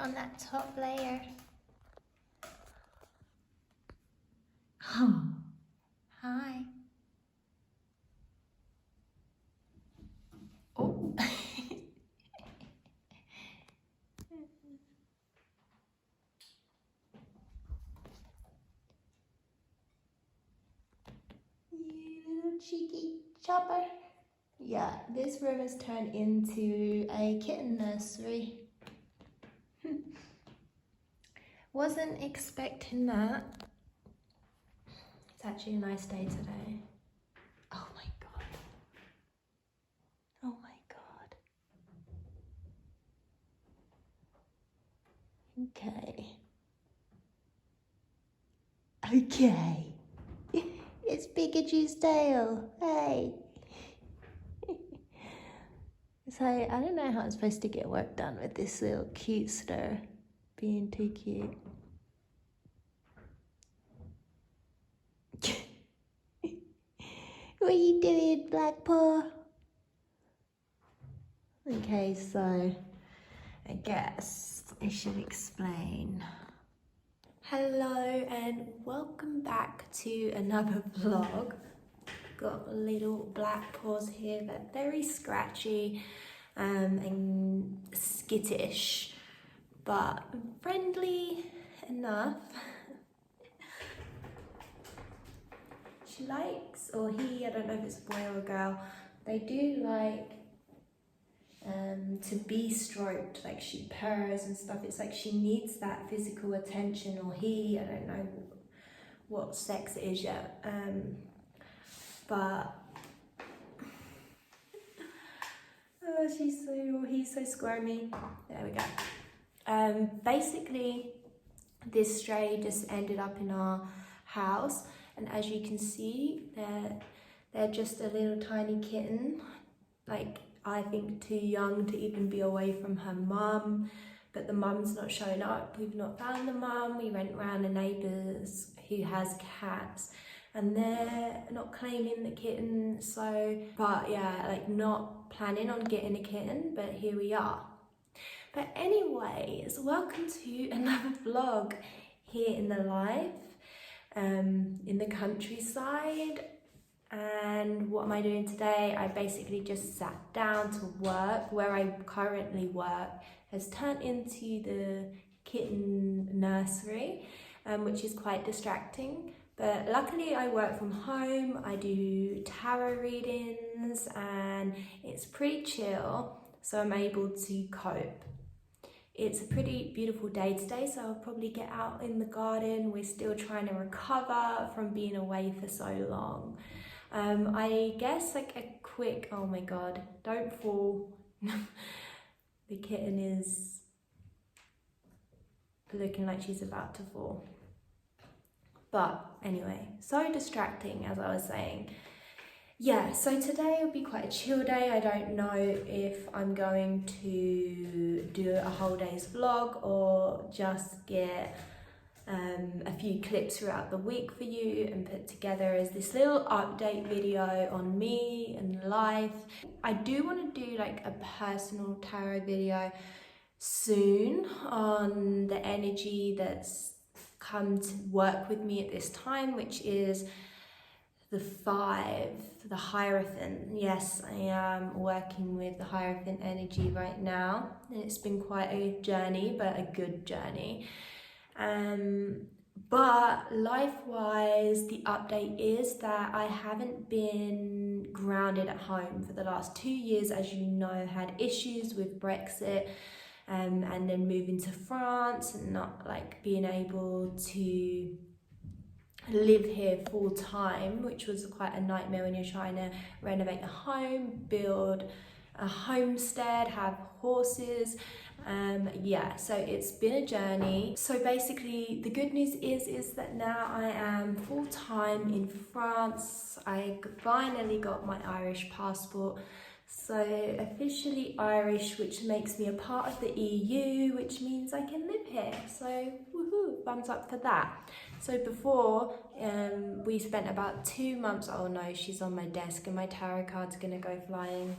on that top layer. Oh, hi. Oh. You little cheeky chopper. Yeah, this room has turned into a kitten nursery. Wasn't expecting that. It's actually a nice day today. Oh my god. Oh my god. Okay. Okay. It's Pikachu's tail. Hey. So I don't know how I'm supposed to get work done with this little cutester being too cute. What are you doing, Blackpaw? Okay, so I guess I should explain. Hello and welcome back to another vlog. Got little black paws here. They're very scratchy and skittish, but friendly enough. She likes, or he, I don't know if it's a boy or a girl, they do like to be stroked, like she purrs and stuff. It's like she needs that physical attention, or he, I don't know what sex it is yet. But oh, he's so squirmy. There we go. Basically, this stray just ended up in our house, and as you can see, they're just a little tiny kitten. Like, I think too young to even be away from her mum, but the mum's not showing up. We've not found the mum. We went round a neighbour's who has cats, and they're not claiming the kitten, so, but yeah, like not planning on getting a kitten, but here we are. But anyways, welcome to another vlog here in the life, in the countryside. And what am I doing today? I basically just sat down to work. Where I currently work has turned into the kitten nursery, which is quite distracting. But luckily I work from home, I do tarot readings, and it's pretty chill, so I'm able to cope. It's a pretty beautiful day today, so I'll probably get out in the garden. We're still trying to recover from being away for so long. I guess like a quick, oh my god, don't fall. The kitten is looking like she's about to fall. But anyway, so distracting, as I was saying. Yeah, so today will be quite a chill day. I don't know if I'm going to do a whole day's vlog or just get a few clips throughout the week for you and put together as this little update video on me and life. I do want to do like a personal tarot video soon on the energy that's come to work with me at this time, which is the 5, the Hierophant. Yes, I am working with the Hierophant energy right now, and it's been quite a journey, but a good journey. But life-wise, the update is that I haven't been grounded at home for the last 2 years. As you know, had issues with Brexit, and then moving to France and not like being able to live here full time, which was quite a nightmare when you're trying to renovate a home, build a homestead, have horses. Yeah, so it's been a journey. So basically the good news is that now I am full-time in France. I finally got my Irish passport, so officially Irish, which makes me a part of the EU, which means I can live here. So woohoo, thumbs up for that. So before, we spent about 2 months, oh no, she's on my desk and my tarot card's gonna go flying.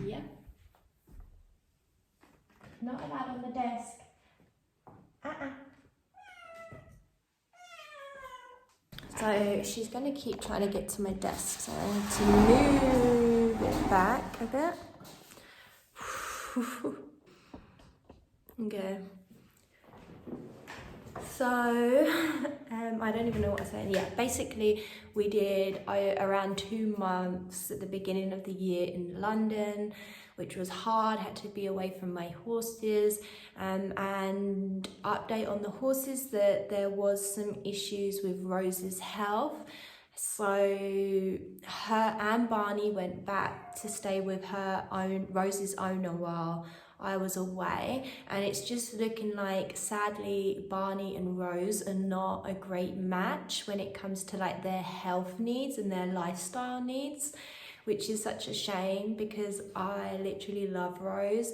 Yeah. Not allowed on the desk. So she's going to keep trying to get to my desk, so I have to move it back a bit. Okay. So, I don't even know what I'm saying. Yeah, basically we did around 2 months at the beginning of the year in London, which was hard, had to be away from my horses, and update on the horses that there was some issues with Rose's health. So her and Barney went back to stay with Rose's owner while I was away, and it's just looking like, sadly, Barney and Rose are not a great match when it comes to like their health needs and their lifestyle needs, which is such a shame because I literally love Rose,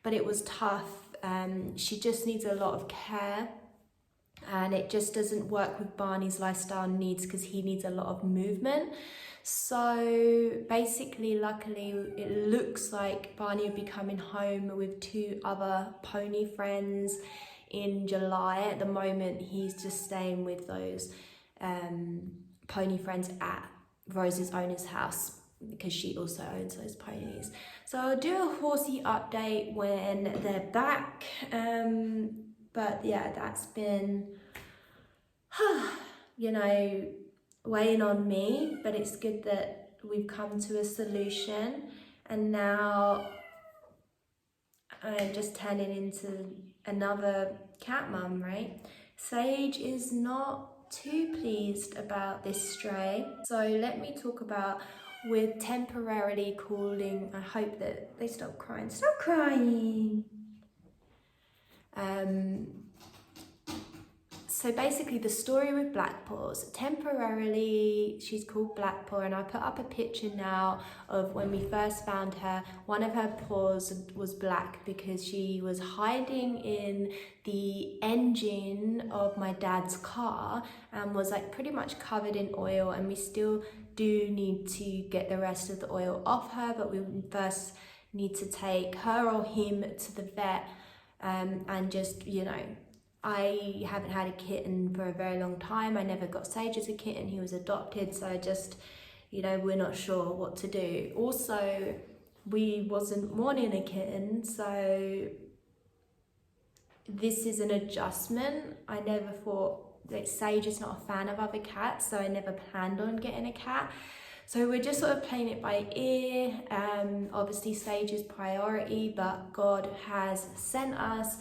but it was tough. She just needs a lot of care, and it just doesn't work with Barney's lifestyle needs because he needs a lot of movement. So basically, luckily, it looks like Barney will be coming home with 2 other pony friends in July. At the moment, he's just staying with those pony friends at Rose's owner's house because she also owns those ponies. So I'll do a horsey update when they're back. But yeah, that's been, you know, weighing on me, but it's good that we've come to a solution, and now I'm just turning into another cat mum, right? Sage is not too pleased about this stray, so let me talk about, we're temporarily calling, I hope that they stop crying. Stop crying! So basically the story with Black Paws, temporarily she's called Black Paw, and I put up a picture now of when we first found her. One of her paws was black because she was hiding in the engine of my dad's car and was like pretty much covered in oil, and we still do need to get the rest of the oil off her, but we first need to take her or him to the vet, and just, you know, I haven't had a kitten for a very long time. I never got Sage as a kitten, he was adopted, so I just, you know, we're not sure what to do. Also, we wasn't wanting a kitten, so this is an adjustment. I never thought that Sage is not a fan of other cats, so I never planned on getting a cat. So we're just sort of playing it by ear. Obviously Sage is priority, but God has sent us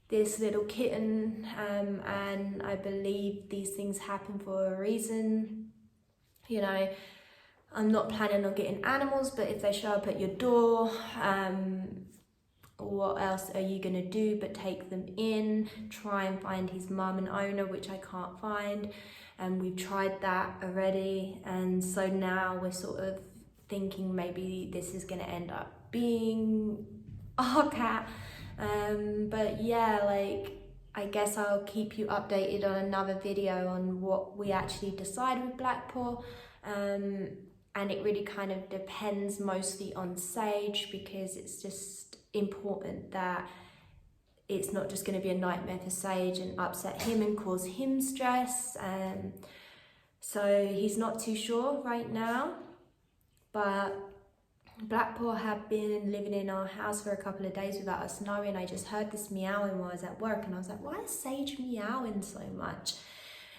this little kitten, and I believe these things happen for a reason. You know, I'm not planning on getting animals, but if they show up at your door, what else are you gonna do but take them in, try and find his mum and owner, which I can't find, and we've tried that already, and so now we're sort of thinking maybe this is gonna end up being our cat. But yeah, like, I guess I'll keep you updated on another video on what we actually decide with Black Paw, and it really kind of depends mostly on Sage, because it's just important that it's not just going to be a nightmare for Sage and upset him and cause him stress. So he's not too sure right now, but Black Paw had been living in our house for a couple of days without us knowing. I just heard this meowing while I was at work, and I was like, why is Sage meowing so much?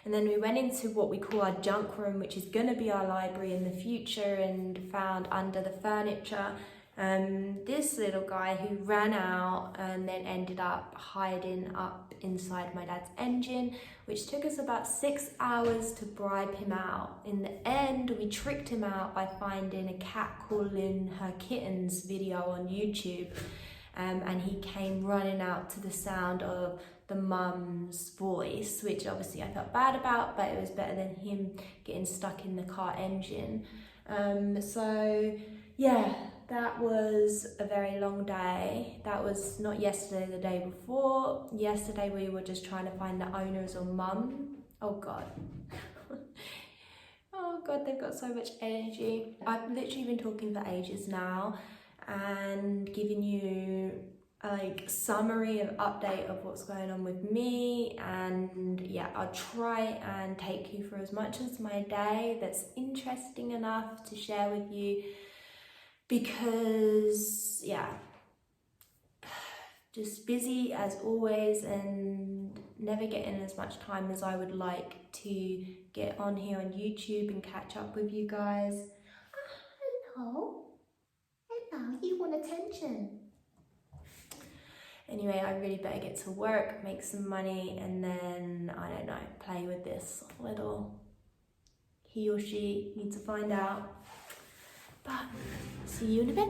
And then we went into what we call our junk room, which is going to be our library in the future, and found under the furniture this little guy who ran out and then ended up hiding up inside my dad's engine, which took us about 6 hours to bribe him out. In the end, we tricked him out by finding a cat calling her kittens video on YouTube, and he came running out to the sound of the mum's voice, which obviously I felt bad about, but it was better than him getting stuck in the car engine. So yeah, that was a very long day. That was not yesterday, the day before. Yesterday we were just trying to find the owners or mum. Oh God. Oh God, they've got so much energy. I've literally been talking for ages now and giving you like summary and update of what's going on with me, and yeah, I'll try and take you through as much as my day that's interesting enough to share with you, because yeah, just busy as always and never getting as much time as I would like to get on here on YouTube and catch up with you guys. Hello, you want attention? Anyway, I really better get to work, make some money, and then, I don't know, play with this little he or she, need to find out. But, see you in a bit.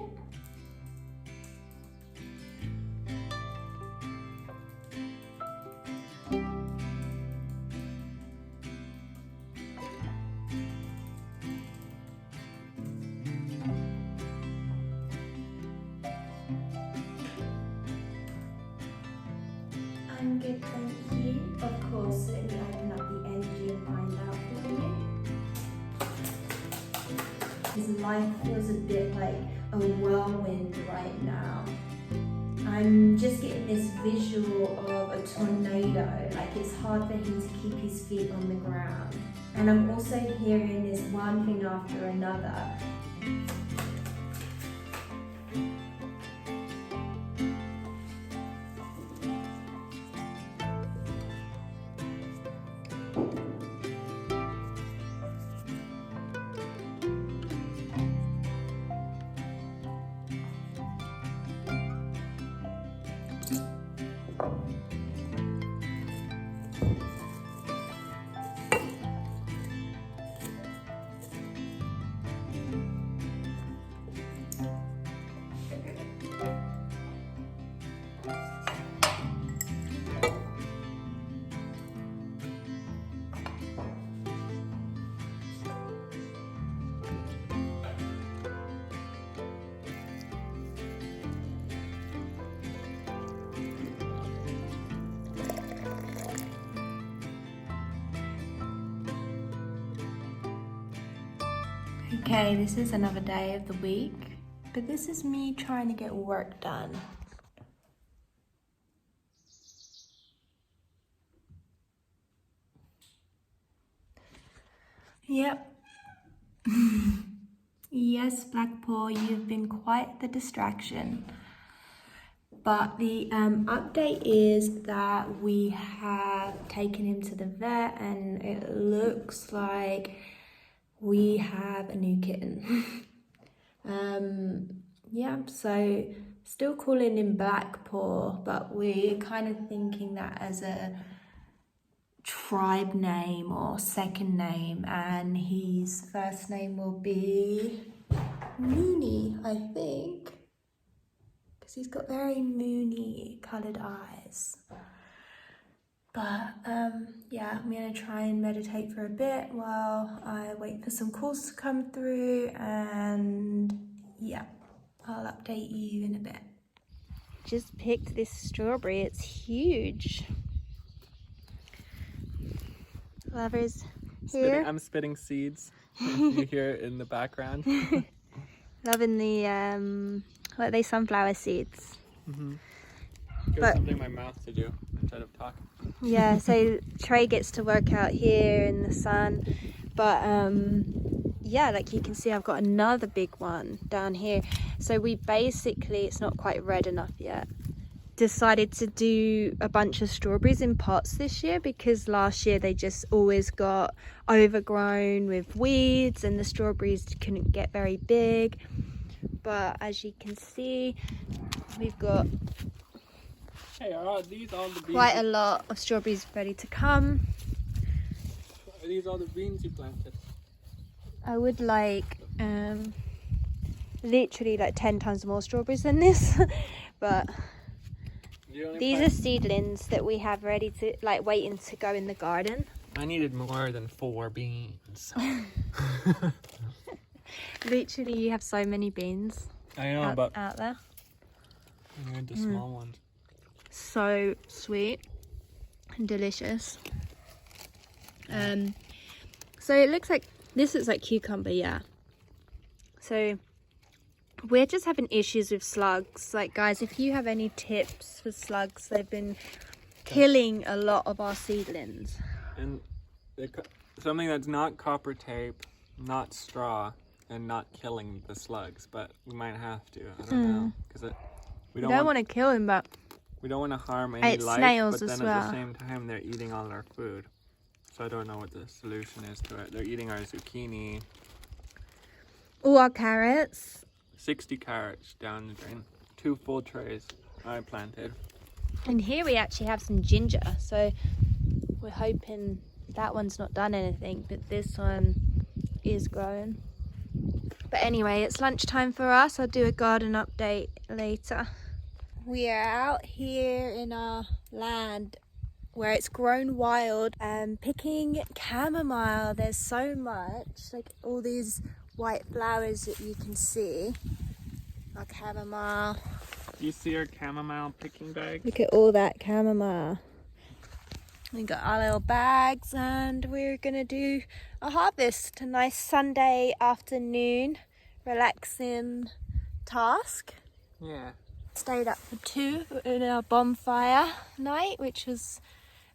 I'm good, thank you. Of course, let me open up the energy and find out for you. His life feels a bit like a whirlwind right now. I'm just getting this visual of a tornado, like it's hard for him to keep his feet on the ground. And I'm also hearing this one thing after another. Okay, this is another day of the week, but this is me trying to get work done. Yep. Yes, Black Paw, you've been quite the distraction. But the update is that we have taken him to the vet and it looks like we have a new kitten. Yeah, so still calling him Black Paw, but we're kind of thinking that as a tribe name or second name, and his first name will be Moony, I think, because he's got very moony coloured eyes. But yeah, I'm gonna try and meditate for a bit while I wait for some calls to come through, and yeah, I'll update you in a bit. Just picked this strawberry, it's huge. Lover's here. I'm spitting seeds. You hear it in the background. Loving the what are they, sunflower seeds? Mm-hmm. Give something in my mouth to do instead of talking. Yeah, so Trey gets to work out here in the sun, but yeah, like you can see I've got another big one down here. So we basically, it's not quite red enough yet, decided to do a bunch of strawberries in pots this year, because last year they just always got overgrown with weeds and the strawberries couldn't get very big. But as you can see, we've got Hey, are these all the beans? Quite a lot of strawberries ready to come. Are these all the beans you planted? I would like literally like 10 times more strawberries than this. But these are seedlings that we have ready to, like, waiting to go in the garden. I needed more than 4 beans. Literally, you have so many beans. I know, but out there. I need the small ones. So sweet and delicious. So it looks like, this looks like cucumber, yeah. So we're just having issues with slugs. Like, guys, if you have any tips for slugs, they've been killing a lot of our seedlings. And something that's not copper tape, not straw, and not killing the slugs, but we might have to. I don't know, because we don't want to kill them, but we don't want to harm any life. snails but as then well. at the same time, they're eating all our food. So I don't know what the solution is to it. They're eating our zucchini. All our carrots. 60 carrots down the drain. 2 full trays I planted. And here we actually have some ginger, so we're hoping that one's not done anything, but this one is growing. But anyway, it's lunchtime for us. I'll do a garden update later. We are out here in our land where it's grown wild, picking chamomile. There's so much, like all these white flowers that you can see. Our chamomile. You see our chamomile picking bag? Look at all that chamomile. We got our little bags and we're gonna do a harvest. A nice Sunday afternoon, relaxing task. Yeah. Stayed up for 2 in our bonfire night, which was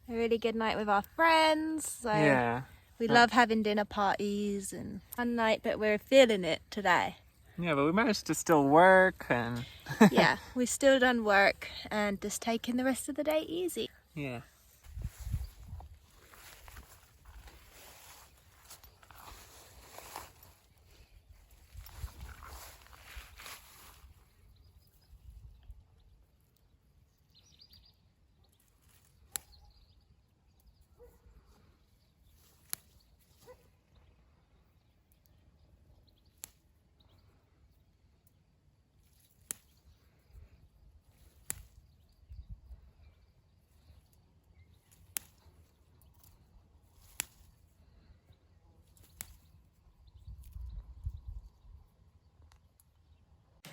a really good night with our friends. So Yeah. we love having dinner parties and fun night, but we're feeling it today. Yeah, but we managed to still work and... Yeah, we've still done work and just taking the rest of the day easy. Yeah.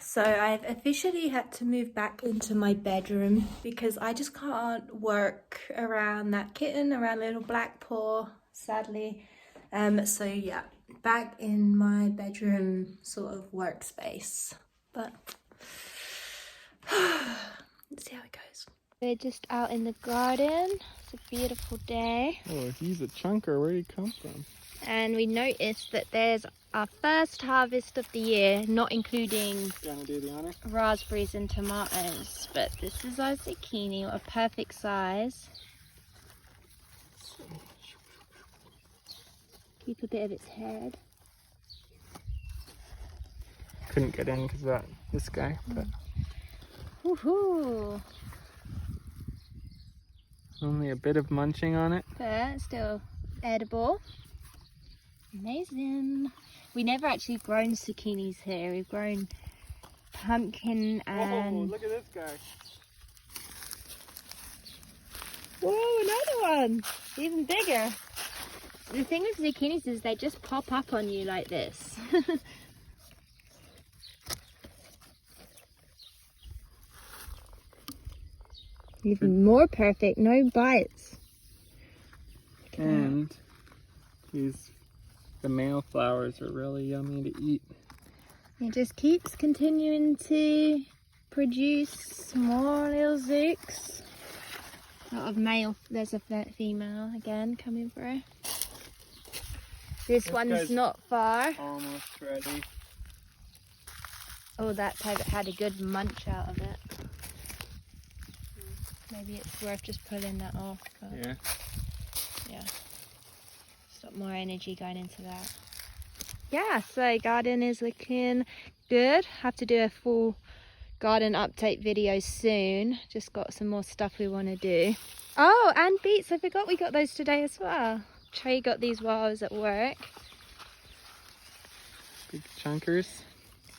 So I've officially had to move back into my bedroom because I just can't work around that kitten, around little black paw, sadly. So yeah, back in my bedroom sort of workspace. But let's see how it goes. We're just out in the garden. It's a beautiful day. Oh, he's a chunker. Where did he come from? And we noticed that there's our first harvest of the year, not including Do you want to do the honor? raspberries and tomatoes, but this is our zucchini, a perfect size. Keep a bit of its head. Couldn't get in because of this guy, but Woohoo! only a bit of munching on it. But still edible. Amazing. We never actually grown zucchinis here. We've grown pumpkin and... Whoa, look at this guy. Whoa, another one! Even bigger. The thing with zucchinis is they just pop up on you like this. Even more perfect, no bites. And the male flowers are really yummy to eat. It just keeps continuing to produce more little zooks. A lot of male, there's a female again coming through. This one's guy's not far. Almost ready. Oh, that had a good munch out of it. Maybe it's worth just pulling that off. But Yeah. yeah. Got more energy going into that. Yeah, so garden is looking good. Have to do a full garden update video soon. Just got some more stuff we want to do. Oh, and beets. I forgot we got those today as well. Trey got these while I was at work. Big chunkers.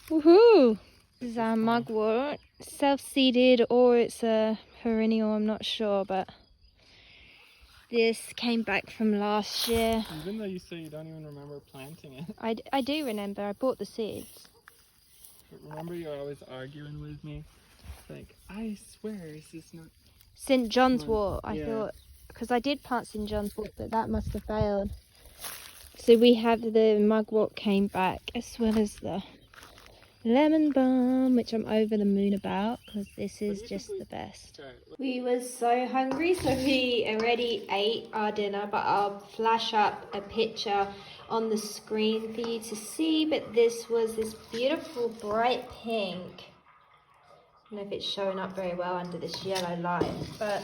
Woohoo! This is our mugwort. Self-seeded or it's a perennial, I'm not sure, but this came back from last year. Even though you say you don't even remember planting it. I do remember, I bought the seeds. But remember you're always arguing with me? Like, I swear, is this not... St. John's wort, I Yeah. thought, because I did plant St. John's wort, but that must have failed. So we have the mugwort came back, as well as the lemon balm, which I'm over the moon about because this is just the best. We were so hungry, so we already ate our dinner, but I'll flash up a picture on the screen for you to see. But this was this beautiful bright pink. I don't know if it's showing up very well under this yellow light, but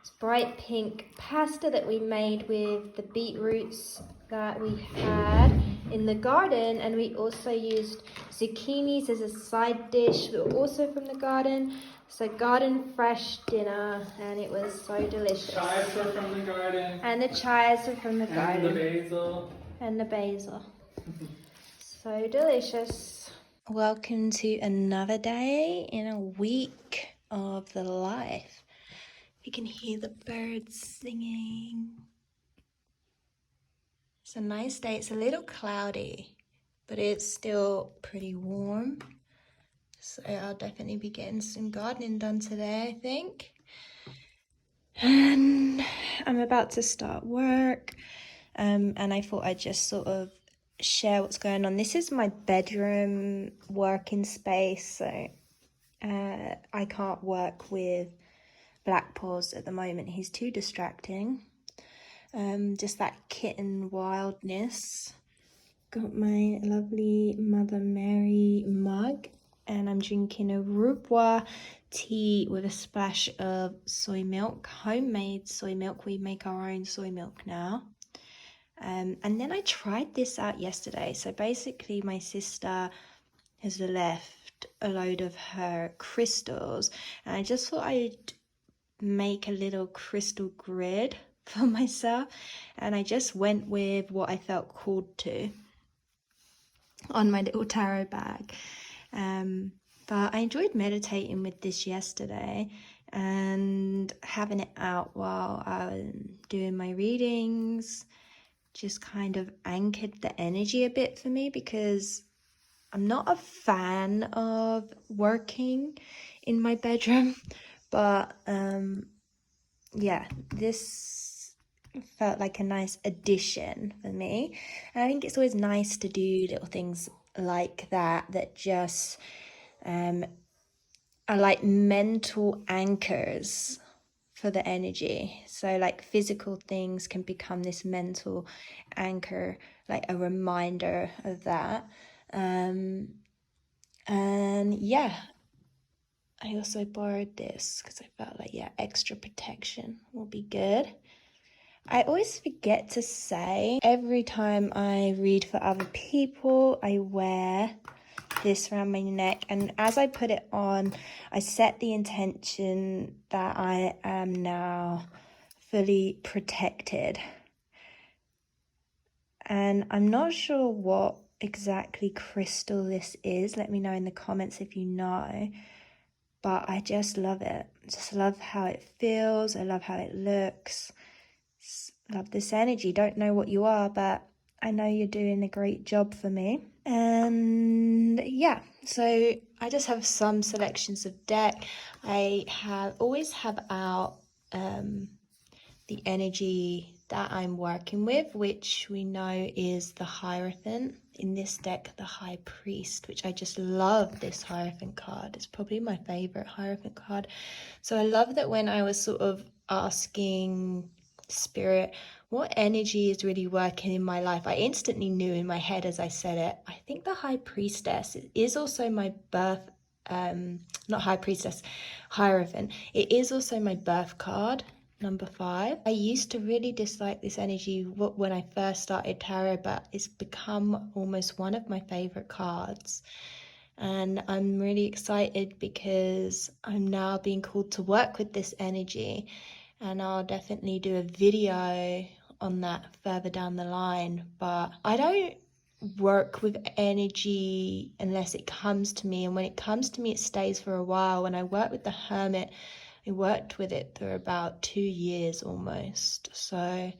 it's bright pink pasta that we made with the beetroots that we had in the garden, and we also used zucchinis as a side dish that were also from the garden. So garden fresh dinner, and it was so delicious. Chives were from the garden. And the chives were from the garden. And the basil. And the basil. So delicious. Welcome to another day in a week of the life. You can hear the birds singing. It's a nice day. It's a little cloudy, but it's still pretty warm. So I'll definitely be getting some gardening done today, I think. And I'm about to start work. And I thought I'd just sort of share what's going on. This is my bedroom working space. So I can't work with Black Paws at the moment. He's too distracting. Just that kitten wildness. Got my lovely Mother Mary mug, and I'm drinking a Rupwa tea with a splash of soy milk, homemade soy milk. We make our own soy milk now. And then I tried this out yesterday. So basically my sister has left a load of her crystals, and I just thought I'd make a little crystal grid for myself, and I just went with what I felt called to on my little tarot bag. But I enjoyed meditating with this yesterday and having it out while I was doing my readings. Just kind of anchored the energy a bit for me, because I'm not a fan of working in my bedroom, but yeah, this felt like a nice addition for me. And I think it's always nice to do little things like that just are like mental anchors for the energy. So like physical things can become this mental anchor, like a reminder of that. And yeah, I also borrowed this because I felt like, yeah, extra protection will be good. I always forget to say, every time I read for other people, I wear this around my neck, and as I put it on, I set the intention that I am now fully protected. And I'm not sure what exactly crystal this is. Let me know in the comments if you know. But I just love it. Just love how it feels. I love how it looks. Love this energy. Don't know what you are, but I know you're doing a great job for me. And yeah, so I just have some selections of deck. I always have out the energy that I'm working with, which we know is the Hierophant. In this deck, the High Priest, which I just love this Hierophant card. It's probably my favorite Hierophant card. So I love that when I was sort of asking Spirit, what energy is really working in my life, I instantly knew in my head as I said it, I think the High Priestess is also my birth, not High Priestess, Hierophant. It is also my birth card, number 5. I used to really dislike this energy when I first started tarot, but it's become almost one of my favorite cards. And I'm really excited because I'm now being called to work with this energy. And I'll definitely do a video on that further down the line. But I don't work with energy unless it comes to me. And when it comes to me, it stays for a while. When I work with the Hermit, I worked with it for about 2 years almost. So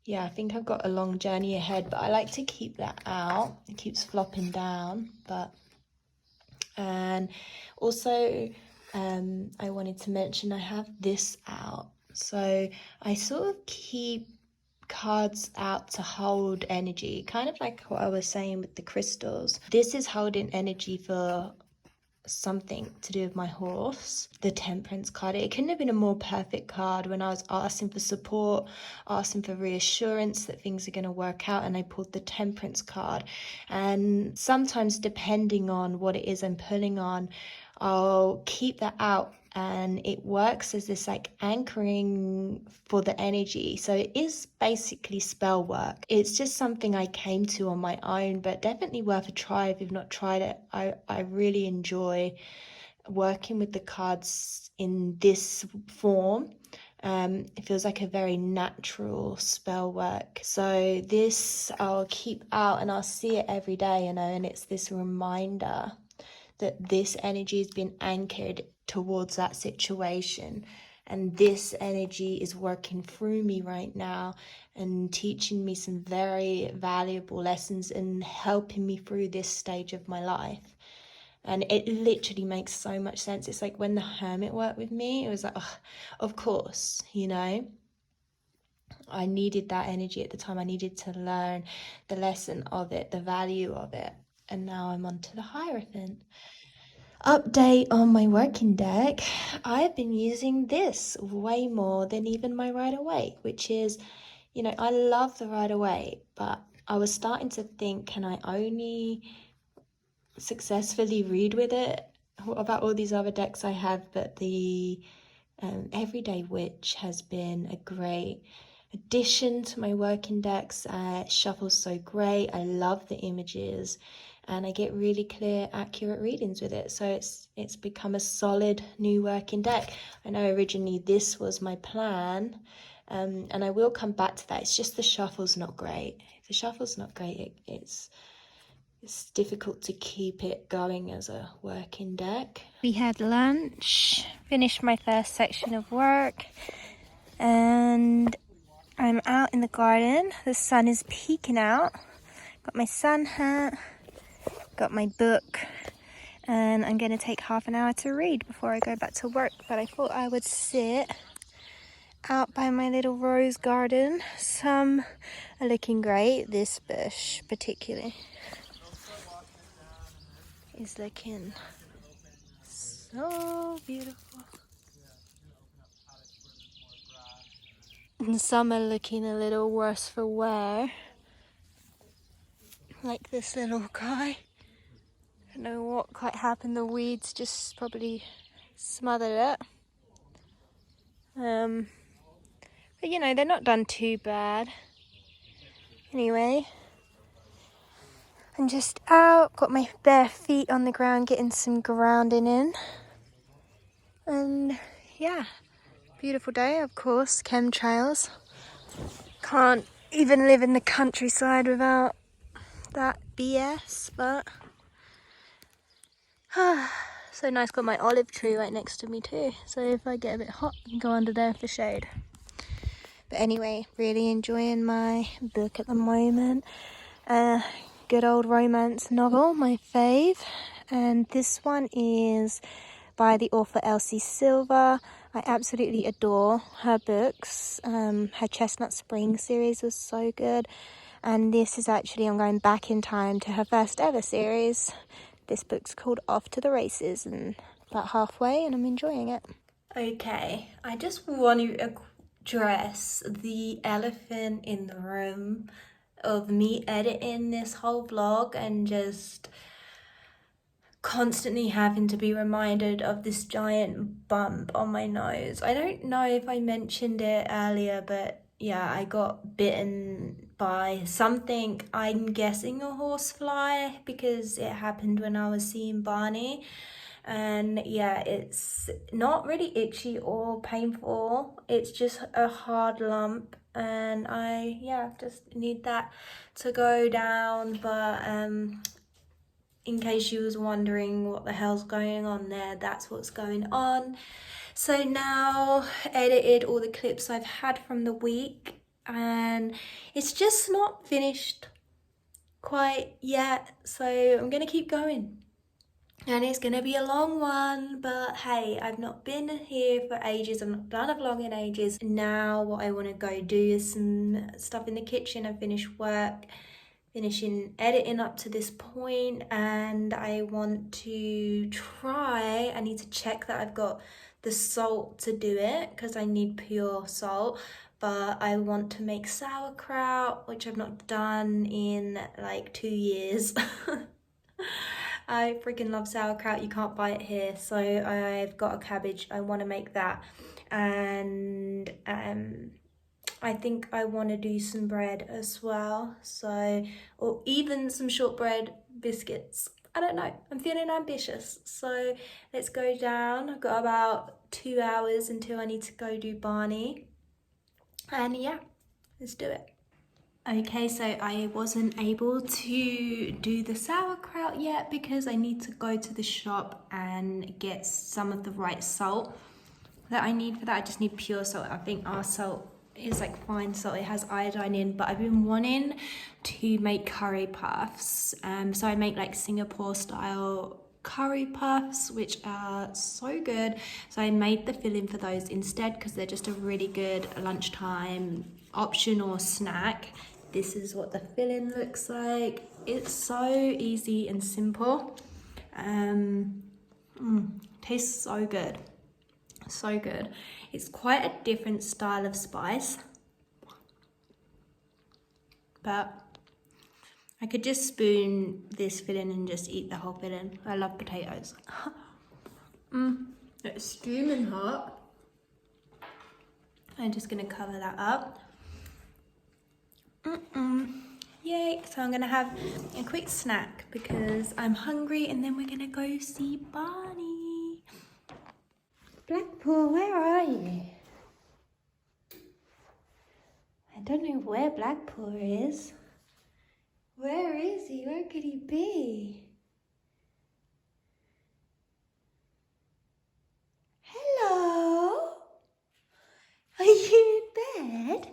yeah, I think I've got a long journey ahead, but I like to keep that out. It keeps flopping down. And also I wanted to mention I have this out. So I sort of keep cards out to hold energy, kind of like what I was saying with the crystals. This is holding energy for something to do with my horse. The Temperance card, it couldn't have been a more perfect card when I was asking for support, asking for reassurance that things are going to work out, and I pulled the Temperance card. And sometimes, depending on what it is I'm pulling on, I'll keep that out, and it works as this like anchoring for the energy. So it is basically spell work. It's just something I came to on my own, but definitely worth a try if you've not tried it. I really enjoy working with the cards in this form. It feels like a very natural spell work. So this I'll keep out and I'll see it every day, you know, and it's this reminder that this energy has been anchored towards that situation, and this energy is working through me right now and teaching me some very valuable lessons and helping me through this stage of my life. And it literally makes so much sense. It's like when the Hermit worked with me, it was like, oh, of course, you know, I needed that energy at the time. I needed to learn the lesson of it, the value of it. And now I'm on to the Hierophant. Update on my working deck. I've been using this way more than even my Rider-Waite, which is, you know, I love the Rider-Waite, but I was starting to think, can I only successfully read with it? What about all these other decks I have? But the Everyday Witch has been a great addition to my working decks. It shuffles so great. I love the images, and I get really clear, accurate readings with it. So it's become a solid new working deck. I know originally this was my plan, and I will come back to that. It's just the shuffle's not great. If the shuffle's not great, it's difficult to keep it going as a working deck. We had lunch, finished my first section of work, and I'm out in the garden. The sun is peeking out. Got my sun hat, got my book, and I'm going to take half an hour to read before I go back to work. But I thought I would sit out by my little rose garden. Some are looking great. This bush particularly is looking so beautiful. And some are looking a little worse for wear. Like this little guy. I don't know what quite happened. The weeds just probably smothered it. But you know, they're not done too bad. Anyway, I'm just out, got my bare feet on the ground, getting some grounding in. And yeah, beautiful day, of course, chemtrails. Can't even live in the countryside without that BS, but so nice. Got my olive tree right next to me too, so if I get a bit hot I can go under there for shade. But anyway, really enjoying my book at the moment. Good old romance novel, my fave, and this one is by the author Elsie Silver. I absolutely adore her books. Her Chestnut Spring series was so good, and this is actually, I'm going back in time to her first ever series. This book's called Off to the Races, and about halfway, and I'm enjoying it. Okay, I just want to address the elephant in the room of me editing this whole vlog and just constantly having to be reminded of this giant bump on my nose. I don't know if I mentioned it earlier, but yeah, I got bitten by something, I'm guessing a horsefly, because it happened when I was seeing Barney. And yeah, it's not really itchy or painful, it's just a hard lump, and I just need that to go down. But in case you was wondering what the hell's going on there, that's what's going on. So now edited all the clips I've had from the week, and it's just not finished quite yet, so I'm gonna keep going. And it's gonna be a long one, but hey, I've not been here for ages. I've not done a vlog in ages. Now what I want to go do is some stuff in the kitchen. I've finished work, finishing editing up to this point, and I want to try, I need to check that I've got the salt to do it, because I need pure salt. But I want to make sauerkraut, which I've not done in like 2 years. I freaking love sauerkraut. You can't buy it here, so I've got a cabbage. I want to make that, and I think I want to do some bread as well, so, or even some shortbread biscuits. I don't know, I'm feeling ambitious, so let's go down. I've got about 2 hours until I need to go do Barney, and yeah, let's do it. Okay, so I wasn't able to do the sauerkraut yet because I need to go to the shop and get some of the right salt that I need for that. I just need pure salt. I think our salt is like fine salt, it has iodine in, but I've been wanting to make curry puffs. So I make like Singapore style curry puffs, which are so good. So I made the filling for those instead because they're just a really good lunchtime option or snack. This is what the filling looks like. It's so easy and simple. Tastes so good. So good. It's quite a different style of spice, but I could just spoon this filling and just eat the whole filling. I love potatoes. It's steaming hot. I'm just gonna cover that up. Yay, so I'm gonna have a quick snack because I'm hungry, and then we're gonna go see Barney. Blackpool, where are you? I don't know where Blackpool is. Where is he? Where could he be? Hello? Are you in bed?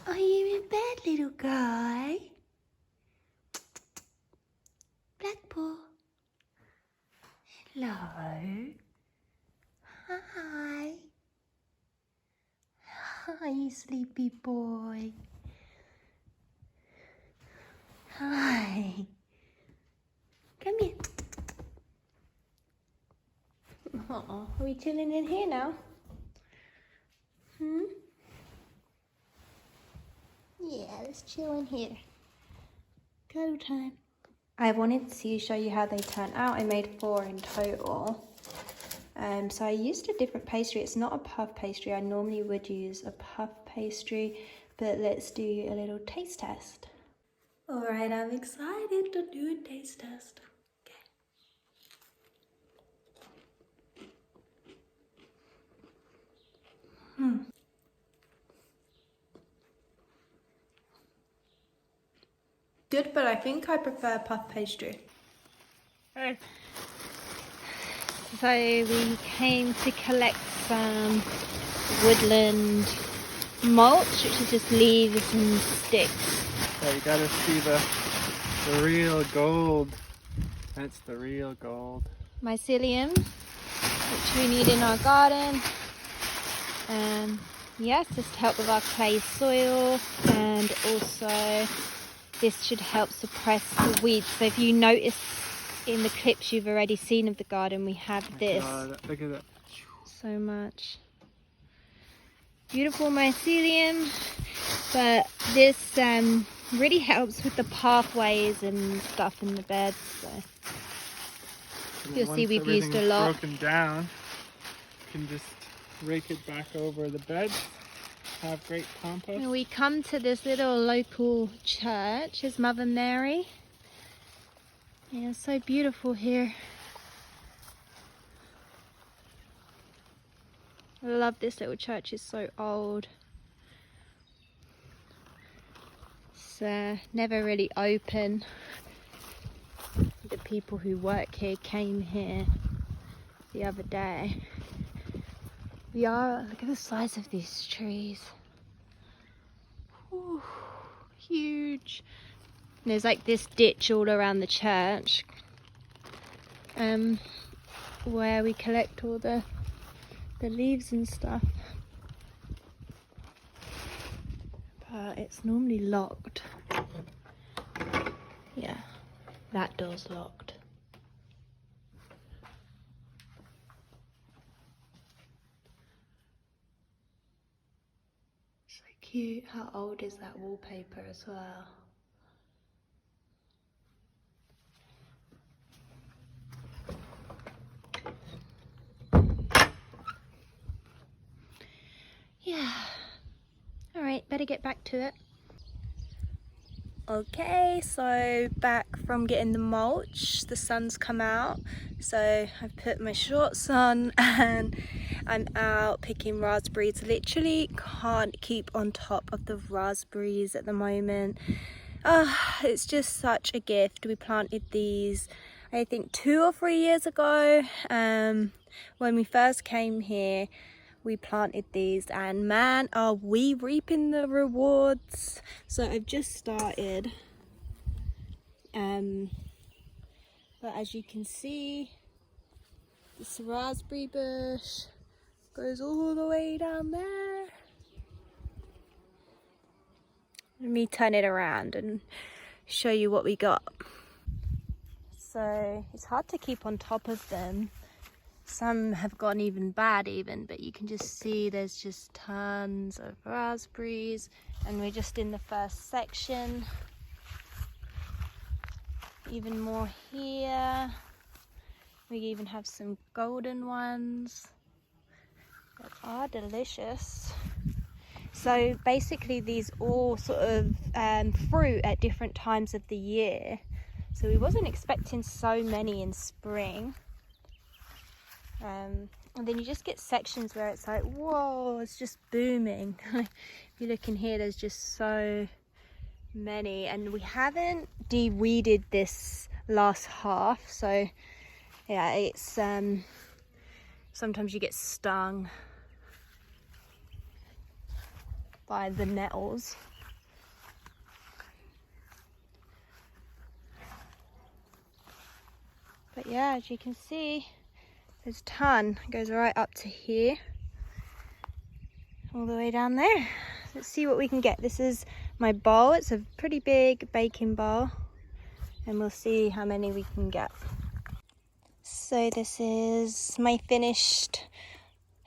Are you in bed, little guy? Blackpool. Hello. Hi. Hi, sleepy boy. Hi. Come here. Are we chilling in here now? Yeah, let's chill in here. Cuddle time. I wanted to show you how they turn out. I made 4 in total. So I used a different pastry. It's not a puff pastry. I normally would use a puff pastry, but let's do a little taste test. All right, I'm excited to do a taste test. Okay. Good, but I think I prefer puff pastry. Hey. So we came to collect some woodland mulch, which is just leaves and sticks. So you gotta see the real gold. That's the real gold. Mycelium, which we need in our garden. Yes, just to help with our clay soil, and also this should help suppress the weeds. So if you notice in the clips you've already seen of the garden, we have this. God, look at that. So much beautiful mycelium, but this really helps with the pathways and stuff in the beds. So you'll see we've used a lot. Broken down, you can just rake it back over the bed. Have great compost. And we come to this little local church. It's Mother Mary. Yeah, it's so beautiful here. I love this little church. It's so old. It's never really open. The people who work here came here the other day. Look at the size of these trees. Ooh, huge. There's like this ditch all around the church, where we collect all the leaves and stuff. But it's normally locked. Yeah, that door's locked. So cute. How old is that wallpaper as well? Yeah. Alright, better get back to it. Okay, so back from getting the mulch, the sun's come out, so I've put my shorts on and I'm out picking raspberries. Literally can't keep on top of the raspberries at the moment. It's just such a gift. We planted these I think 2 or 3 years ago. When we first came here we planted these, and man, are we reaping the rewards. So I've just started, but as you can see, this raspberry bush goes all the way down there. Let me turn it around and show you what we got. So it's hard to keep on top of them. Some have gone even bad but you can just see there's just tons of raspberries, and we're just in the first section. Even more here. We even have some golden ones that are delicious. So basically these all sort of fruit at different times of the year. So we wasn't expecting so many in spring. And then you just get sections where it's like, whoa, it's just booming. If you look in here, there's just so many, and we haven't de-weeded this last half, so yeah, it's sometimes you get stung by the nettles. But yeah, as you can see, there's a ton. It goes right up to here, all the way down there. Let's see what we can get. This is my bowl. It's a pretty big baking bowl, and we'll see how many we can get. So this is my finished,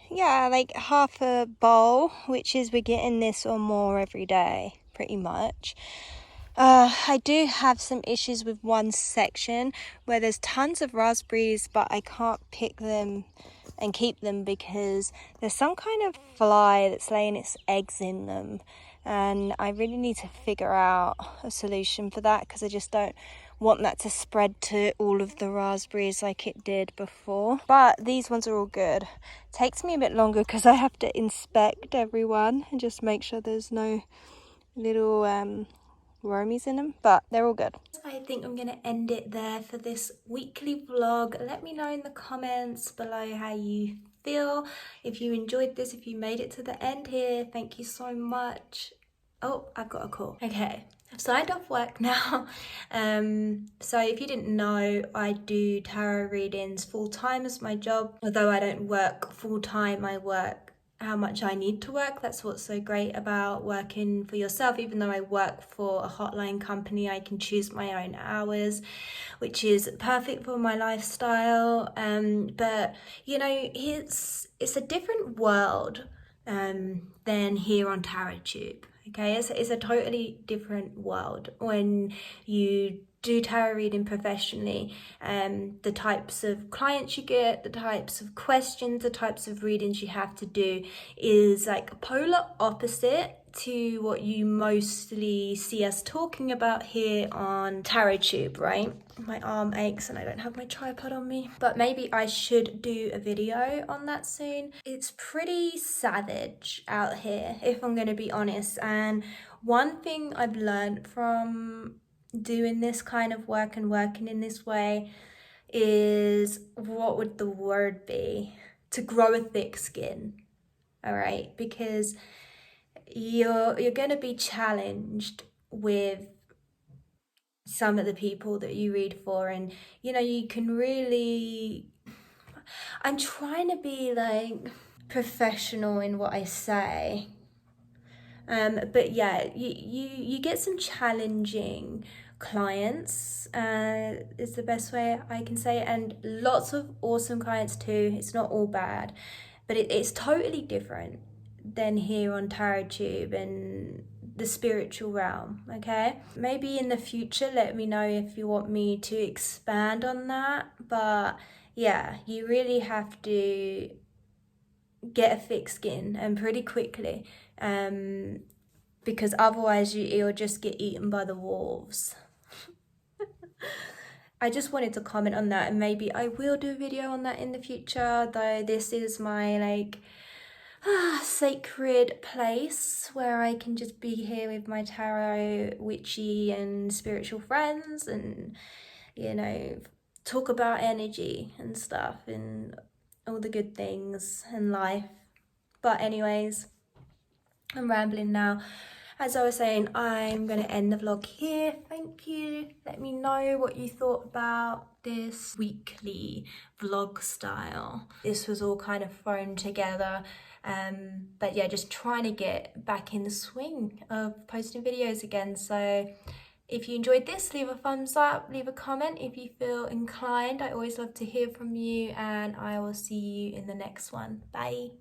yeah, like half a bowl, which is we're getting this or more every day, pretty much. I do have some issues with one section where there's tons of raspberries, but I can't pick them and keep them because there's some kind of fly that's laying its eggs in them, and I really need to figure out a solution for that because I just don't want that to spread to all of the raspberries like it did before. But these ones are all good. It takes me a bit longer because I have to inspect everyone and just make sure there's no little wormies in them, but they're all good. I think I'm gonna end it there for this weekly vlog. Let me know in the comments below how you feel, if you enjoyed this, if you made it to the end here. Thank you so much. Oh, I've got a call. Okay, I've signed off work now. So if you didn't know, I do tarot readings full-time as my job. Although I don't work full-time, I work how much I need to work. That's what's so great about working for yourself. Even though I work for a hotline company, I can choose my own hours, which is perfect for my lifestyle. But you know, it's a different world than here on TarotTube. Okay, it's a totally different world when you do tarot reading professionally. The types of clients you get, the types of questions, the types of readings you have to do is like polar opposite to what you mostly see us talking about here on TarotTube, right? My arm aches and I don't have my tripod on me, but maybe I should do a video on that soon. It's pretty savage out here, if I'm going to be honest. And one thing I've learned from doing this kind of work and working in this way is, what would the word be? To grow a thick skin, all right? Because you're going to be challenged with some of the people that you read for, and you know, you can really, I'm trying to be like professional in what I say, but yeah, you get some challenging clients, is the best way I can say it, and lots of awesome clients too. It's not all bad, but it's totally different than here on TarotTube and the spiritual realm. Okay, maybe in the future let me know if you want me to expand on that, but yeah, you really have to get a thick skin, and pretty quickly, because otherwise you'll just get eaten by the wolves. I just wanted to comment on that, and maybe I will do a video on that in the future, though this is my like sacred place where I can just be here with my tarot witchy and spiritual friends, and you know, talk about energy and stuff and all the good things in life. But anyways, I'm rambling now. As I was saying, I'm going to end the vlog here. Thank you. Let me know what you thought about this weekly vlog style. This was all kind of thrown together. But yeah, just trying to get back in the swing of posting videos again. So if you enjoyed this, leave a thumbs up, leave a comment if you feel inclined. I always love to hear from you, and I will see you in the next one. Bye.